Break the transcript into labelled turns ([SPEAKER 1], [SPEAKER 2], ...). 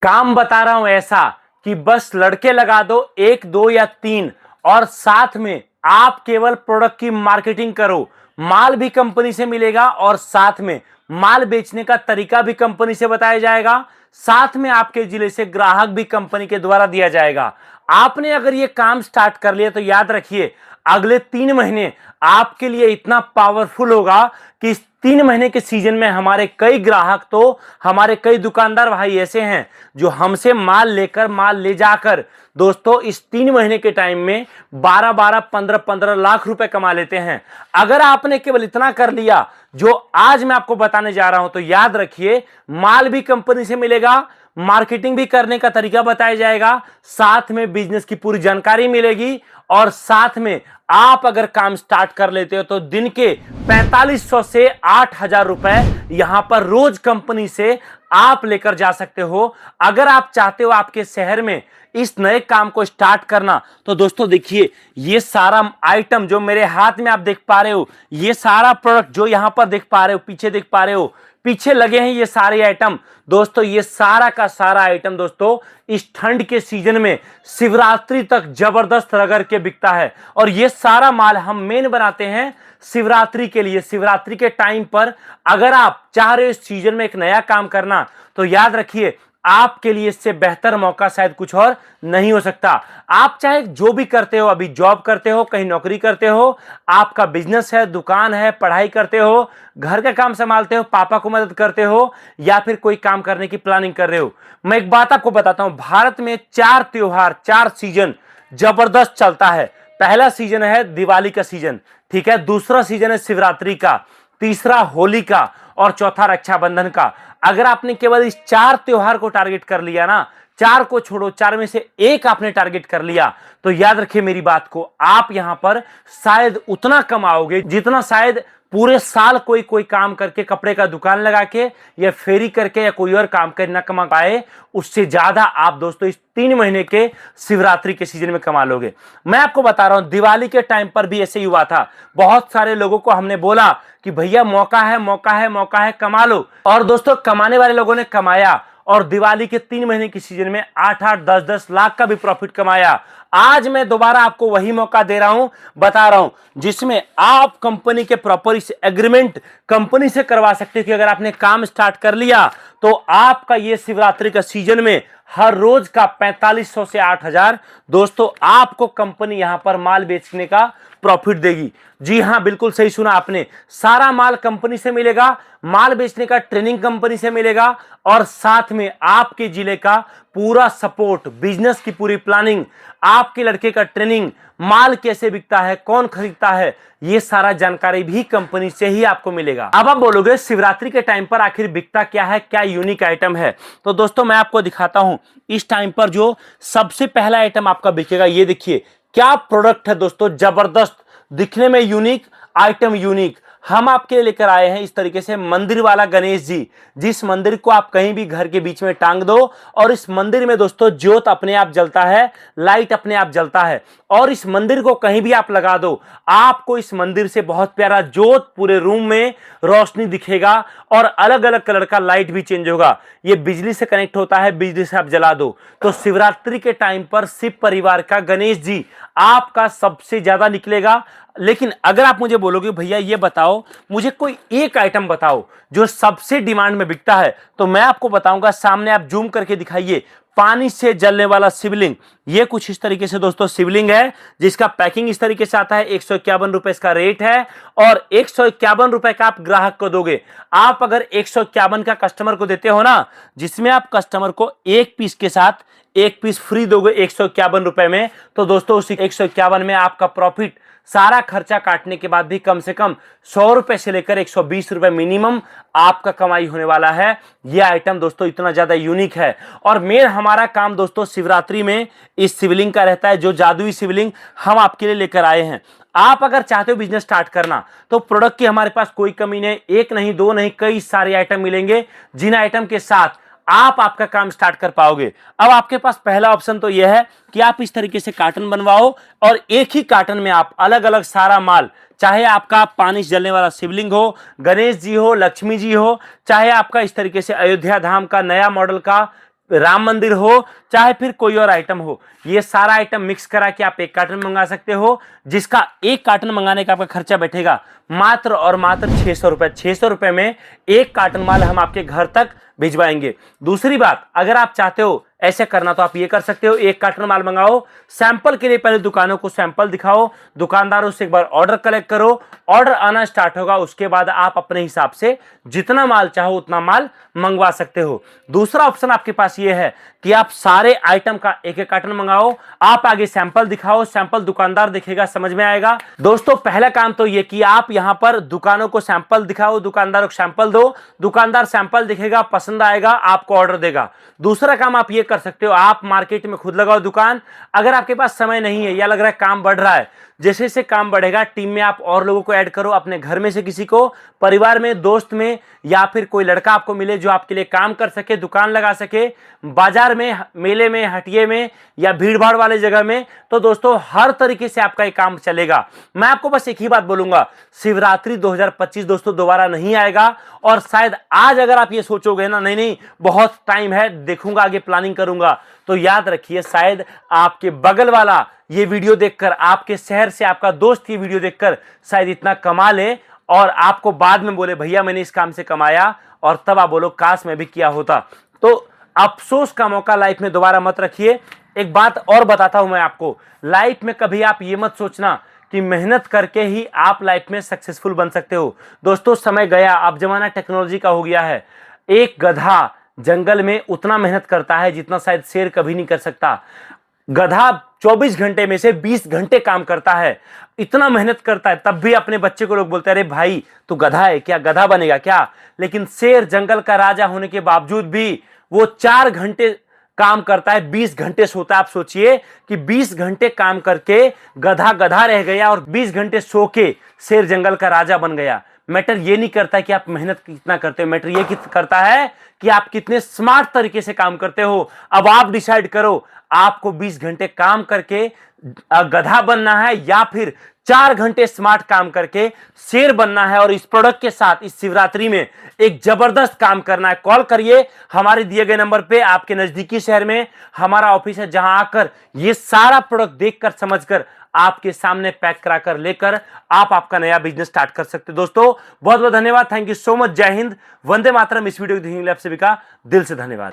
[SPEAKER 1] काम बता रहा हूं ऐसा कि बस लड़के लगा दो, एक दो या तीन, और साथ में आप केवल प्रोडक्ट की मार्केटिंग करो। माल भी कंपनी से मिलेगा और साथ में माल बेचने का तरीका भी कंपनी से बताया जाएगा। साथ में आपके जिले से ग्राहक भी कंपनी के द्वारा दिया जाएगा। आपने अगर ये काम स्टार्ट कर लिया तो याद रखिए, अगले 3 महीने आपके लिए इतना पावरफुल होगा कि इस 3 महीने के सीजन में हमारे कई ग्राहक, तो हमारे कई दुकानदार भाई ऐसे हैं जो हमसे माल लेकर, माल ले जाकर दोस्तों इस 3 महीने के टाइम में 12-12, 15-15 लाख रुपए कमा लेते हैं। अगर आपने केवल इतना कर लिया जो आज मैं आपको बताने जा रहा हूं, तो याद रखिए, माल भी कंपनी से मिलेगा, मार्केटिंग भी करने का तरीका बताया जाएगा, साथ में बिजनेस की पूरी जानकारी मिलेगी, और साथ में आप अगर काम स्टार्ट कर लेते हो तो दिन के 4500 से 8000 रुपए यहां पर रोज कंपनी से आप लेकर जा सकते हो। अगर आप चाहते हो आपके शहर में इस नए काम को स्टार्ट करना, तो दोस्तों देखिए, ये सारा आइटम जो मेरे हाथ में आप देख पा रहे हो, ये सारा प्रोडक्ट जो यहां पर देख पा रहे हो, पीछे देख पा रहे हो, पीछे लगे हैं ये सारे आइटम दोस्तों, ये सारा का सारा आइटम दोस्तों इस ठंड के सीजन में शिवरात्रि तक जबरदस्त रगड़ के बिकता है। और ये सारा माल हम मेन बनाते हैं शिवरात्रि के लिए। शिवरात्रि के टाइम पर अगर आप चाह रहे हो इस सीजन में एक नया काम करना, तो याद रखिए, आपके लिए इससे बेहतर मौका शायद कुछ और नहीं हो सकता। आप चाहे जो भी करते हो, अभी जॉब करते हो, कहीं नौकरी करते हो, आपका बिजनेस है, दुकान है, पढ़ाई करते हो, घर का काम संभालते हो, पापा को मदद करते हो, या फिर कोई काम करने की प्लानिंग कर रहे हो, मैं एक बात आपको बताता हूं, भारत में 4 त्योहार, 4 सीजन जबरदस्त चलता है। पहला सीजन है दिवाली का सीजन, ठीक है, दूसरा सीजन है शिवरात्रि का, तीसरा होली का, और चौथा रक्षाबंधन का। अगर आपने केवल इस 4 त्योहार को टारगेट कर लिया ना, 4 को छोड़ो, 4 में से एक आपने टारगेट कर लिया, तो याद रखिए मेरी बात को, आप यहां पर शायद उतना कमाओगे जितना शायद पूरे साल कोई कोई काम करके, कपड़े का दुकान लगा के या फेरी करके या कोई और काम कर ना कमा पाए, उससे ज्यादा आप दोस्तों इस 3 महीने के शिवरात्रि के सीजन में कमा लोगे। मैं आपको बता रहा हूं, दिवाली के टाइम पर भी ऐसे ही हुआ था। बहुत सारे लोगों को हमने बोला कि भैया मौका है, मौका है, मौका है, कमा लो, और दोस्तों कमाने वाले लोगों ने कमाया, और दिवाली के 3 महीने की सीजन में 8-8, 10-10 लाख का भी प्रॉफिट कमाया। आज मैं दोबारा आपको वही मौका दे रहा हूं, बता रहा हूं, जिसमें आप कंपनी के प्रॉपर इस एग्रीमेंट कंपनी से करवा सकते हो कि अगर आपने काम स्टार्ट कर लिया तो आपका ये शिवरात्रि का सीजन में हर रोज का 4500 से 8000 दोस्तों आपको कंपनी यहां पर माल बेचने का प्रॉफिट देगी। जी हां, बिल्कुल सही सुना आपने, सारा माल कंपनी से मिलेगा, माल बेचने का ट्रेनिंग कंपनी से मिलेगा, और साथ में आपके जिले का पूरा सपोर्ट, बिजनेस की पूरी प्लानिंग, आपके लड़के का ट्रेनिंग, माल कैसे बिकता है, कौन खरीदता है, ये सारा जानकारी भी कंपनी से ही आपको मिलेगा। अब आप बोलोगे शिवरात्रि के टाइम पर आखिर बिकता क्या है, क्या यूनिक आइटम है, तो दोस्तों मैं आपको दिखाता हूं। इस टाइम पर जो सबसे पहला आइटम आपका बिकेगा, ये देखिए क्या प्रोडक्ट है दोस्तों, जबरदस्त, दिखने में यूनिक, आइटम यूनिक। हम आपके लिए लेकर आए हैं इस तरीके से मंदिर वाला गणेश जी, जिस मंदिर को आप कहीं भी घर के बीच में टांग दो, और इस मंदिर में दोस्तों ज्योत अपने आप जलता है, लाइट अपने आप जलता है, और इस मंदिर को कहीं भी आप लगा दो, आपको इस मंदिर से बहुत प्यारा ज्योत, पूरे रूम में रोशनी दिखेगा, और अलग अलग कलर का लाइट भी चेंज होगा। ये बिजली से कनेक्ट होता है, बिजली से आप जला दो। तो शिवरात्रि के टाइम पर शिव परिवार का गणेश जी आपका सबसे ज्यादा निकलेगा। लेकिन अगर आप मुझे बोलोगे भैया ये बताओ, मुझे कोई एक आइटम बताओ जो सबसे डिमांड में बिकता है, तो मैं आपको बताऊंगा, सामने आप जूम करके दिखाइए, पानी से जलने वाला शिवलिंग। ये कुछ इस तरीके से दोस्तों शिवलिंग है, जिसका पैकिंग इस तरीके से आता है, 151 रुपए इसका रेट है, और 151 रुपए का आप ग्राहक को दोगे। आप अगर 151 का कस्टमर को देते हो ना, जिसमें आप कस्टमर को एक पीस के साथ एक पीस फ्री दोगे 151 रुपए में, तो दोस्तों उसी 151 में आपका प्रॉफिट सारा खर्चा काटने के बाद भी कम से कम 100 रुपए से लेकर 120 रुपए मिनिमम आपका कमाई होने वाला है। यह आइटम दोस्तों इतना ज्यादा यूनिक है। और मेन हमारा काम दोस्तों शिवरात्रि में इस शिवलिंग का रहता है, जो जादुई शिवलिंग हम आपके लिए लेकर आए हैं। आप अगर चाहते हो बिजनेस स्टार्ट करना, तो प्रोडक्ट की हमारे पास कोई कमी नहीं, एक नहीं, दो नहीं, कई सारे आइटम मिलेंगे, जिन आइटम के साथ आप आपका काम स्टार्ट कर पाओगे। अब आपके पास पहला ऑप्शन तो यह है कि आप इस तरीके से कार्टन बनवाओ, और एक ही कार्टन में आप अलग अलग सारा माल, चाहे आपका पानी से जलने वाला शिवलिंग हो, गणेश जी हो, लक्ष्मी जी हो, चाहे आपका इस तरीके से अयोध्या धाम का नया मॉडल का राम मंदिर हो, चाहे फिर कोई और आइटम हो, ये सारा आइटम मिक्स करा के आप एक कार्टन मंगा सकते हो, जिसका एक कार्टन मंगाने का आपका खर्चा बैठेगा मात्र और मात्र 600 रुपए। 600 रुपए में एक कार्टन माल हम आपके घर तक भिजवाएंगे। दूसरी बात, अगर आप चाहते हो ऐसे करना तो आप ये कर सकते हो, एक कार्टन माल मंगाओ, सैंपल के लिए पहले दुकानों को सैंपल दिखाओ, दुकानदारों से एक बार ऑर्डर कलेक्ट करो, ऑर्डर आना स्टार्ट होगा, उसके बाद आप अपने हिसाब से जितना माल चाहो उतना माल मंगवा सकते हो। दूसरा ऑप्शन आपके पास ये है कि आप सारे आइटम का एक एक कार्टन मंगाओ, आप आगे सैंपल दिखाओ, सैंपल दुकानदार देखेगा, समझ में आएगा। दोस्तों पहला काम तो ये कि आप यहां पर दुकानों को सैंपल दिखाओ, दुकानदारों को सैंपल दो, दुकानदार सैंपल दिखेगा, पसंद आएगा, आपको ऑर्डर देगा। दूसरा काम आप ये कर सकते हो, आप मार्केट में खुद लगाओ दुकान। अगर आपके पास समय नहीं है या लग रहा है काम बढ़ रहा है, जैसे जैसे काम बढ़ेगा टीम में आप और लोगों को ऐड करो, अपने घर में से किसी को, परिवार में, दोस्त में, या फिर कोई लड़का आपको मिले जो आपके लिए काम कर सके, दुकान लगा सके, बाजार में, मेले में, हटिये में या भीड़ भाड़ वाले जगह में। तो दोस्तों हर तरीके से आपका ये काम चलेगा। मैं आपको बस एक ही बात बोलूंगा, शिवरात्रि 2025 दोस्तों दोबारा नहीं आएगा। और शायद आज अगर आप ये सोचोगे ना, नहीं नहीं बहुत टाइम है, देखूंगा आगे, प्लानिंग करूंगा, तो याद रखिए शायद आपके बगल वाला ये वीडियो देखकर, आपके शहर से आपका दोस्त ये वीडियो देखकर शायद इतना कमा ले और आपको बाद में बोले भैया मैंने इस काम से कमाया, और तब आप बोलो काश मैं भी किया होता। तो अफसोस का मौका लाइफ में दोबारा मत रखिए। एक बात और बताता हूं मैं आपको, लाइफ में कभी आप ये मत सोचना कि मेहनत करके ही आप लाइफ में सक्सेसफुल बन सकते हो। दोस्तों समय गया, अब जमाना टेक्नोलॉजी का हो गया है। एक गधा जंगल में उतना मेहनत करता है जितना शायद शेर कभी नहीं कर सकता। गधा 24 घंटे में से 20 घंटे काम करता है, इतना मेहनत करता है, तब भी अपने बच्चे को लोग बोलते हैं अरे भाई तू गधा है क्या, गधा बनेगा क्या। लेकिन शेर जंगल का राजा होने के बावजूद भी वो 4 घंटे काम करता है, 20 घंटे सोता है। आप सोचिए कि 20 घंटे काम करके गधा गधा रह गया और 20 घंटे सो के शेर जंगल का राजा बन गया। मैटर ये नहीं करता कि आप मेहनत कितना करते हो, मैटर ये करता है कि आप कितने स्मार्ट तरीके से काम करते हो। अब आप डिसाइड करो, आपको 20 घंटे काम करके गधा बनना है या फिर 4 घंटे स्मार्ट काम करके शेर बनना है। और इस प्रोडक्ट के साथ इस शिवरात्रि में एक जबरदस्त काम करना है। कॉल करिए हमारे दिए गए नंबर पे, आपके नजदीकी शहर में हमारा ऑफिस है, जहां आकर ये सारा प्रोडक्ट देखकर समझकर आपके सामने पैक कराकर लेकर आप आपका नया बिजनेस स्टार्ट कर सकते हो। दोस्तों बहुत बहुत धन्यवाद, थैंक यू सो मच, जय हिंद, वंदे मातरम। इस वीडियो को देखने के लिए आप सभी का दिल से धन्यवाद।